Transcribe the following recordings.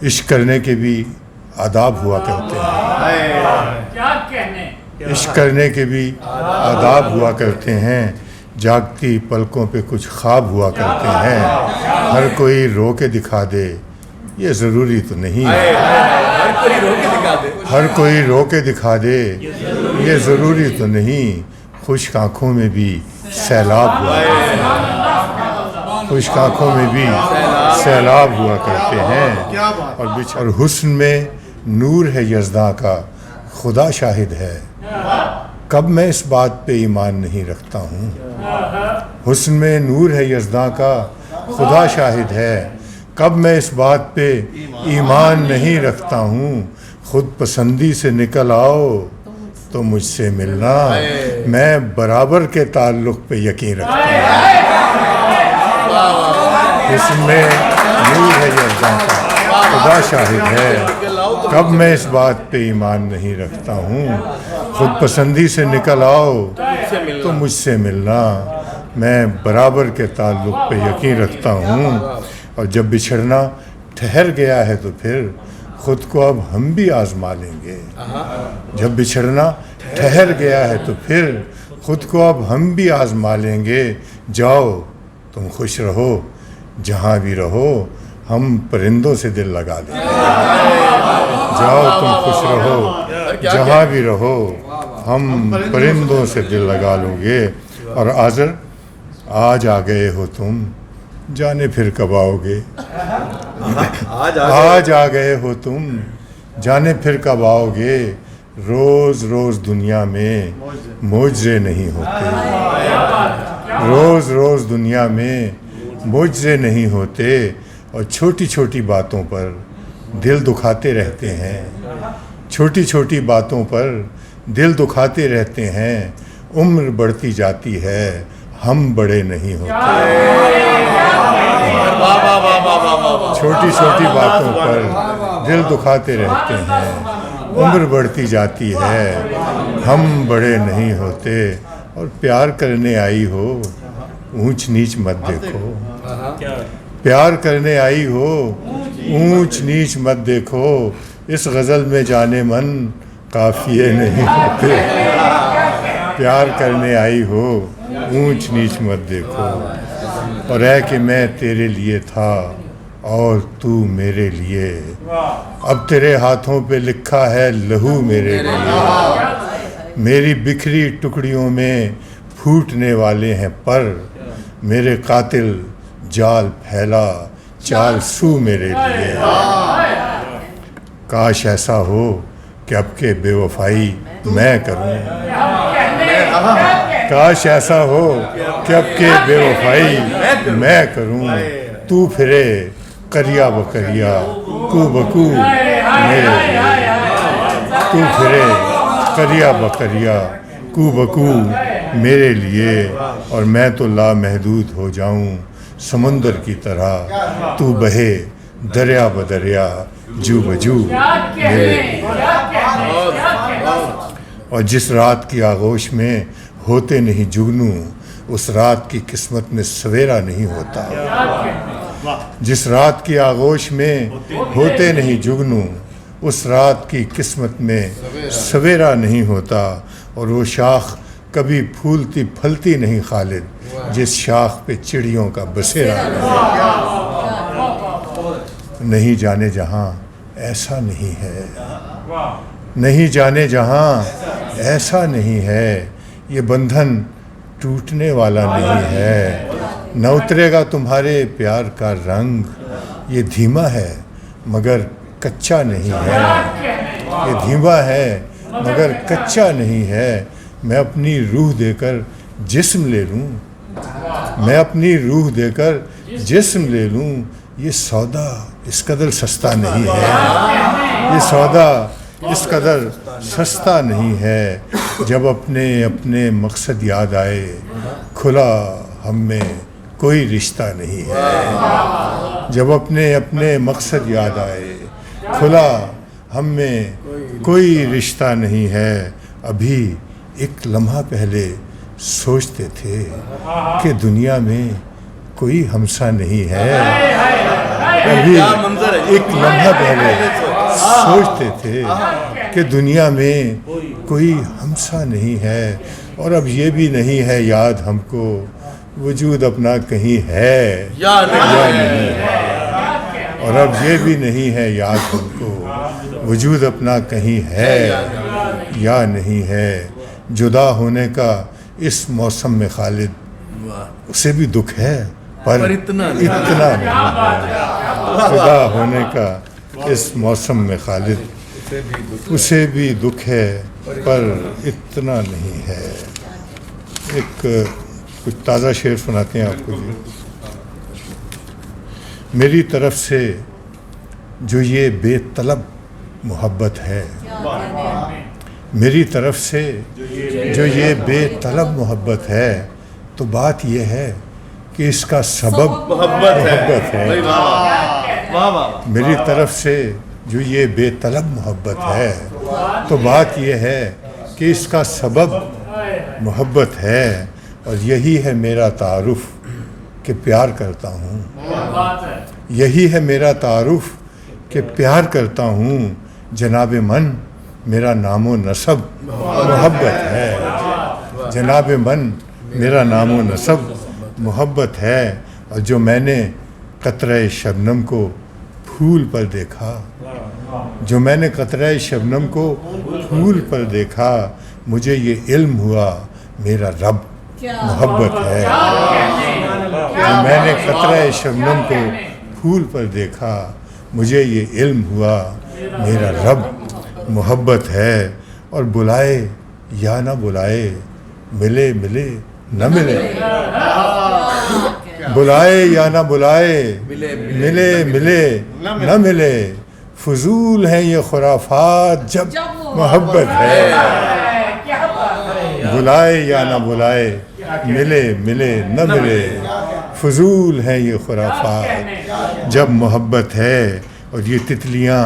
عشق کرنے کے بھی آداب ہوا کرتے ہیں، عشق کرنے کے بھی آداب ہوا کرتے ہیں، جاگتی پلکوں پہ کچھ خواب ہوا کرتے ہیں، ہر کوئی رو کے دکھا دے یہ ضروری تو نہیں، ہر کوئی رو کے دکھا دے یہ ضروری تو نہیں، خشک آنکھوں میں بھی سیلاب ہوا کرتے ہیں، خشک آنکھوں میں بھی سیلاب ہوا کرتے ہیں، اور حسن میں نور ہے یزداں کا خدا شاہد ہے، کب میں اس بات پہ ایمان نہیں رکھتا ہوں، حسن میں نور ہے یزداں کا خدا شاہد ہے، کب میں اس بات پہ ایمان نہیں رکھتا ہوں، خود پسندی سے نکل آؤ تو مجھ سے ملنا، میں برابر کے تعلق پہ یقین رکھتا ہوں، حسن میں نور ہے یزداں کا خدا شاہد ہے، کب میں اس بات پہ ایمان نہیں رکھتا ہوں، خود پسندی سے نکل آؤ تو مجھ سے ملنا، میں برابر کے تعلق پہ یقین رکھتا ہوں، اور جب بچھڑنا ٹھہر گیا ہے تو پھر خود کو اب ہم بھی آزما لیں گے، جب بچھڑنا ٹھہر گیا ہے تو پھر خود کو اب ہم بھی آزما لیں گے، جاؤ تم خوش رہو جہاں بھی رہو ہم پرندوں سے دل لگا لیں گے، جاؤ تم خوش رہو جہاں بھی رہو ہم پرندوں سے دل لگا لوں گے، اور آذر آج آ گئے ہو تم جانے پھر کب آؤ گے، آج آ گئے ہو تم جانے پھر کب آؤ گے، روز روز دنیا میں معجزے نہیں ہوتے، روز روز دنیا میں معجزے نہیں ہوتے، اور چھوٹی چھوٹی باتوں پر دل دکھاتے رہتے ہیں، چھوٹی چھوٹی باتوں پر دل دکھاتے رہتے ہیں، عمر بڑھتی جاتی ہے ہم بڑے نہیں ہوتے، چھوٹی چھوٹی باتوں پر دل دکھاتے رہتے ہیں، عمر بڑھتی جاتی ہے ہم بڑے نہیں ہوتے، اور پیار کرنے آئی ہو اونچ نیچ مت دیکھو، پیار کرنے آئی ہو اونچ نیچ مت دیکھو، اس غزل میں جانے من قافیے نہیں ہوتے، پیار کرنے آئی ہو اونچ نیچ مت دیکھو، اور ہے کہ میں تیرے لیے تھا اور تو میرے لیے، اب تیرے ہاتھوں پہ لکھا ہے لہو میرے لیے، میری بکھری ٹکڑیوں میں پھوٹنے والے ہیں پر، میرے قاتل جال پھیلا چال سو میرے لیے، کاش ایسا ہو کہ اب کے بے وفائی میں کروں، کاش ایسا ہو کہ اب کے بے وفائی میں کروں، تو پھرے کریا بکریا کو بکو میرے لیے، تو پھرے کریا بکریا کو بکو میرے لیے، اور میں تو لامحدود ہو جاؤں سمندر کی طرح، تو بہے دریا بدریا جو بجو میرے لیے، اور جس رات کی آغوش میں ہوتے نہیں جگنو اس رات کی قسمت میں سویرا نہیں ہوتا، جس رات کی آغوش میں ہوتے نہیں جگنو اس رات کی قسمت میں سویرا نہیں ہوتا، اور وہ شاخ کبھی پھولتی پھلتی نہیں خالد جس شاخ پہ چڑیوں کا بسیرا نہیں جانے جہاں ایسا نہیں ہے، نہیں جانے جہاں ایسا نہیں ہے، یہ بندھن ٹوٹنے والا نہیں ہے، نہ اترے گا تمہارے پیار کا رنگ، یہ دھیما ہے مگر کچا نہیں ہے، یہ دھیما ہے مگر کچا نہیں ہے، میں اپنی روح دے کر جسم لے لوں، میں اپنی روح دے کر جسم لے لوں، یہ سودا اس قدر سستا نہیں ہے، یہ سودا اس قدر سستا نہیں ہے، جب اپنے اپنے مقصد یاد آئے کھلا ہم میں کوئی رشتہ نہیں ہے، جب اپنے اپنے مقصد یاد آئے کھلا ہم میں کوئی رشتہ نہیں ہے، ابھی ایک لمحہ پہلے سوچتے تھے کہ دنیا میں کوئی ہمسا نہیں ہے، ابھی ایک لمحہ پہلے سوچتے تھے کہ دنیا میں کوئی ہمسا نہیں ہے، اور اب یہ بھی نہیں ہے یاد ہم کو وجود اپنا کہیں ہے یا نہیں ہے، اور اب یہ بھی نہیں ہے یاد ہم کو وجود اپنا کہیں ہے یا نہیں ہے۔ جدا ہونے کا اس موسم میں خالد اسے بھی دکھ ہے پر اتنا نہیں ہے۔ جدا ہونے کا اس موسم میں خالد اسے بھی دکھ ہے پر اتنا نہیں ہے۔ ایک کچھ تازہ شعر سناتے ہیں آپ کو جی۔ میری طرف سے جو یہ بے طلب محبت ہے، میری طرف سے جو یہ بے طلب محبت ہے، تو بات یہ ہے کہ اس کا سبب محبت ہے۔ میری طرف سے جو یہ بے طلب محبت ہے، تو بات یہ ہے کہ اس کا سبب محبت ہے، اور یہی ہے میرا تعارف کہ پیار کرتا ہوں، یہی ہے میرا تعارف کہ پیار کرتا ہوں۔ جناب من میرا نام و نسب محبت ہے، جناب من میرا نام و نسب محبت ہے، اور جو میں نے قطرہ شبنم کو پھول پر دیکھا، جو میں نے قطرہ شبنم کو پھول پر دیکھا، مجھے یہ علم ہوا میرا رب محبت ہے۔ جو میں نے قطرہ شبنم کو پھول پر دیکھا، مجھے یہ علم ہوا میرا رب محبت ہے۔ اور بلائے یا نہ بلائے، ملے ملے نہ ملے، بلائے یا نہ بلائے، ملے ملے نہ ملے، فضول ہیں یہ خرافات جب محبت ہے۔ بلائے یا نہ بلائے، ملے ملے نہ ملے، فضول ہیں یہ خرافات جب محبت ہے۔ اور یہ تتلیاں،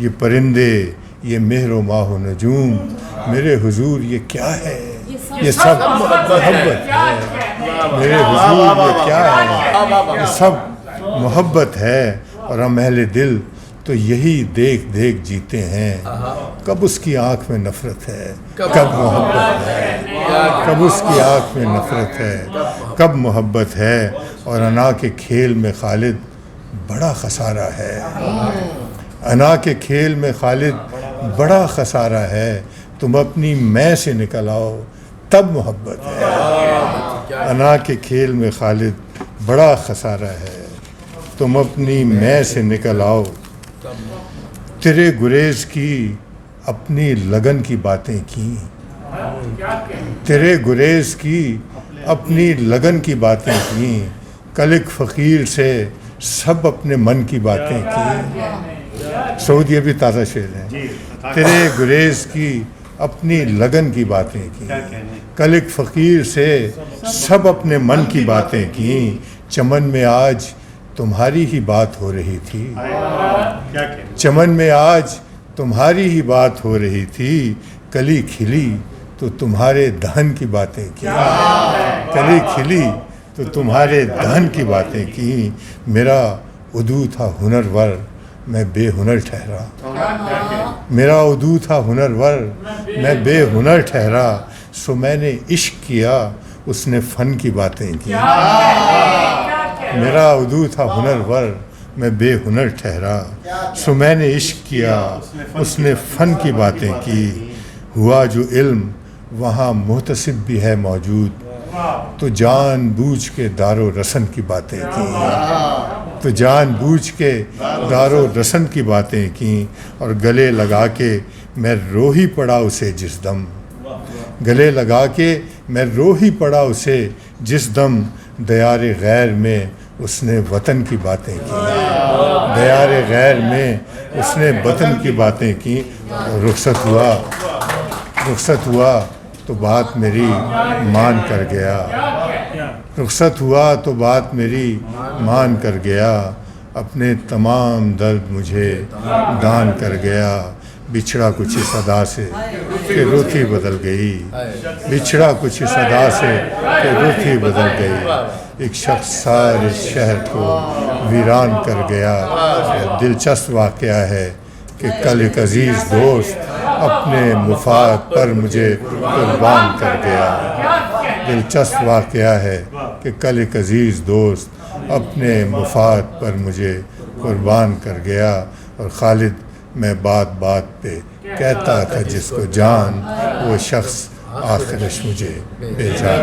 یہ پرندے، یہ مہر و ماہ و نجوم، میرے حضور یہ کیا ہے؟ یہ سب محبت ہے۔ میرے حضور یہ کیا ہے؟ یہ سب محبت ہے۔ اور ہم اہل دل تو یہی دیکھ دیکھ جیتے ہیں، کب اس کی آنکھ میں نفرت ہے، کب محبت ہے، کب اس کی آنکھ میں نفرت ہے، کب محبت ہے۔ اور انا کے کھیل میں خالد بڑا خسارہ ہے، انا کے کھیل میں خالد بڑا خسارہ ہے، تم اپنی میں سے نکل آؤ تب محبت ہے۔ انا کے کھیل میں خالد بڑا خسارہ ہے، تم اپنی میں سے نکل آؤ۔ تیرے گریز کی اپنی لگن کی باتیں کی، تیرے گریز کی اپنی لگن کی باتیں کی، کل ایک فقیر سے سب اپنے من کی باتیں کی۔ سعود یہ بھی تازہ شعر ہیں۔ تیرے گریز کی اپنی لگن کی باتیں کی، کل ایک فقیر سے سب اپنے من کی باتیں کی، چمن میں آج تمہاری ہی بات ہو رہی تھی، چمن میں آج تمہاری ہی بات ہو رہی تھی، کلی کھلی تو تمہارے دہن کی باتیں کی، کلی کھلی تو تمہارے دہن کی باتیں کی، میرا عدو تھا ہنر ور میں بے ہنر ٹھہرا، میرا عدو تھا ہنر ور میں بے ہنر ٹھہرا، سو میں نے عشق کیا اس نے فن کی باتیں کی، میرا عدو تھا ہنر ور میں بے ہنر ٹھہرا، سو میں نے عشق کیا اس نے فن کی باتیں کی، ہوا جو علم وہاں محتسب بھی ہے موجود، تو جان بوجھ کے دار و رسن کی باتیں کی، تو جان بوجھ کے دار و رسن کی باتیں کی، اور گلے لگا کے میں رو ہی پڑا اسے جس دم، گلے لگا کے میں رو ہی پڑا اسے جس دم، دیار غیر میں اس نے وطن کی باتیں کی، دیار غیر میں اس نے وطن کی باتیں کی، رخصت ہوا تو بات میری مان کر گیا، رخصت ہوا تو بات میری مان کر گیا، اپنے تمام درد مجھے دان کر گیا، بچھڑا کچھ اس ادا سے کہ رخ ہی بدل گئی، بچھڑا کچھ اس ادا سے کہ رخ ہی بدل گئی، ایک شخص سارے شہر کو ویران کر گیا۔ دلچسپ واقعہ ہے کہ کل ایک عزیز دوست اپنے مفاد پر مجھے قربان کر گیا۔ دلچسپ واقعہ ہے کہ کل ایک عزیز دوست اپنے مفاد پر مجھے قربان کر گیا، اور خالد میں بات بات پہ کہتا تھا جس کو جان، وہ شخص آخرش مجھے بے جان۔